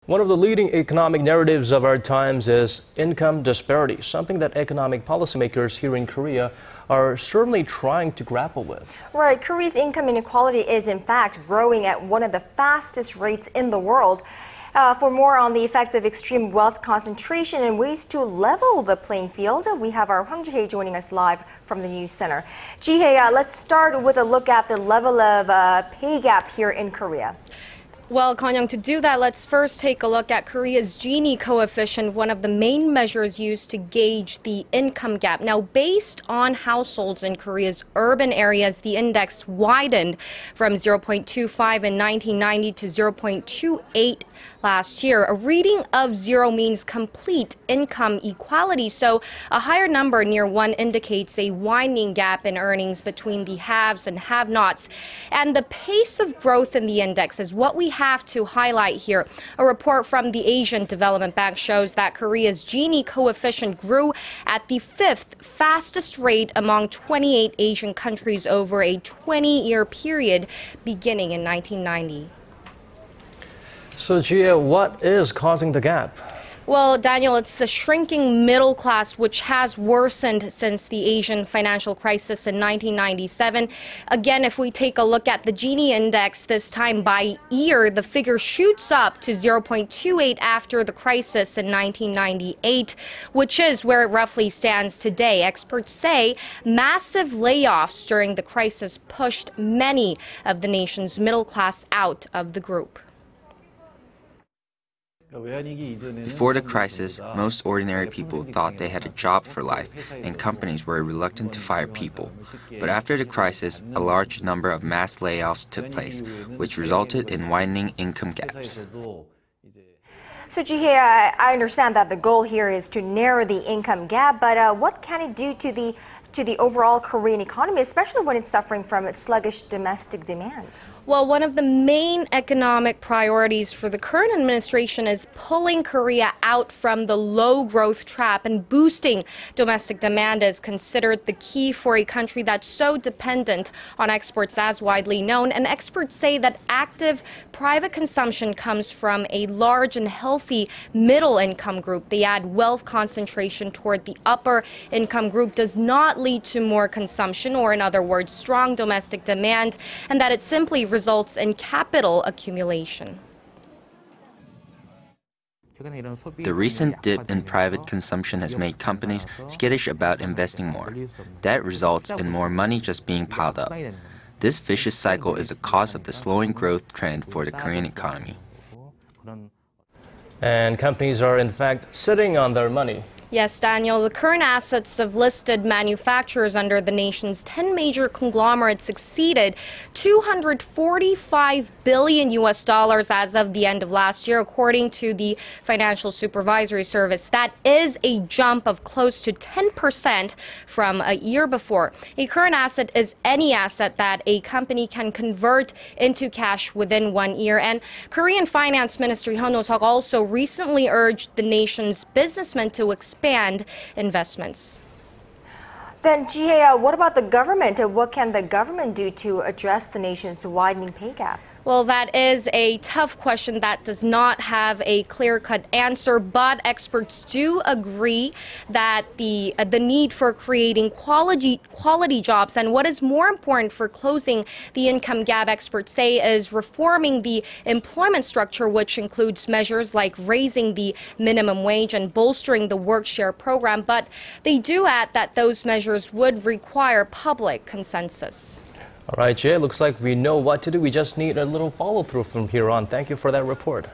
One of the leading economic narratives of our times is income disparity, something that economic policymakers here in Korea are certainly trying to grapple with. Right, Korea's income inequality is in fact growing at one of the fastest rates in the world. For more on the effects of extreme wealth concentration and ways to level the playing field, we have our Hwang Ji-hye joining us live from the News Center. Ji-hye, let's start with a look at the level of pay gap here in Korea. Well, Kanyang, to do that, let's first take a look at Korea's Gini coefficient, one of the main measures used to gauge the income gap. Now, based on households in Korea's urban areas, the index widened from 0.25 in 1990 to 0.28 last year. A reading of 0 means complete income equality, so a higher number near 1 indicates a widening gap in earnings between the haves and have-nots. And the pace of growth in the index is what we have to highlight here. A report from the Asian Development Bank shows that Korea's Gini coefficient grew at the 5th fastest rate among 28 Asian countries over a 20-year period beginning in 1990. So, Gia, what is causing the gap? Well, Daniel, it's the shrinking middle class, which has worsened since the Asian financial crisis in 1997. Again, if we take a look at the Gini index this time by year, the figure shoots up to 0.28 after the crisis in 1998, which is where it roughly stands today. Experts say massive layoffs during the crisis pushed many of the nation's middle class out of the group. Before the crisis, most ordinary people thought they had a job for life, and companies were reluctant to fire people. But after the crisis, a large number of mass layoffs took place, which resulted in widening income gaps. So, Ji-hye, I understand that the goal here is to narrow the income gap, but what can it do to the overall Korean economy, especially when it's suffering from sluggish domestic demand? Well, one of the main economic priorities for the current administration is pulling Korea out from the low growth trap, and boosting domestic demand is considered the key for a country that's so dependent on exports, as widely known. And experts say that active private consumption comes from a large and healthy middle income group. They add wealth concentration toward the upper income group does not lead to more consumption, or in other words, strong domestic demand, and that it simply results in capital accumulation. The recent dip in private consumption has made companies skittish about investing more. That results in more money just being piled up. This vicious cycle is a cause of the slowing growth trend for the Korean economy. And companies are in fact sitting on their money. Yes, Daniel, the current assets of listed manufacturers under the nation's 10 major conglomerates exceeded $245 billion as of the end of last year, according to the Financial Supervisory Service. That is a jump of close to 10% from a year before. A current asset is any asset that a company can convert into cash within 1 year. And Korean Finance Minister Hyun Oh-seok also recently urged the nation's businessmen to expand investments. Then, Ji-hye, what about the government? What can the government do to address the nation's widening pay gap? Well, that is a tough question that does not have a clear-cut answer, but experts do agree that the need for creating quality jobs, and what is more important for closing the income gap, experts say, is reforming the employment structure, which includes measures like raising the minimum wage and bolstering the work share program. But they do add that those measures would require public consensus. All right, Jay, looks like we know what to do. We just need a little follow-through from here on. Thank you for that report.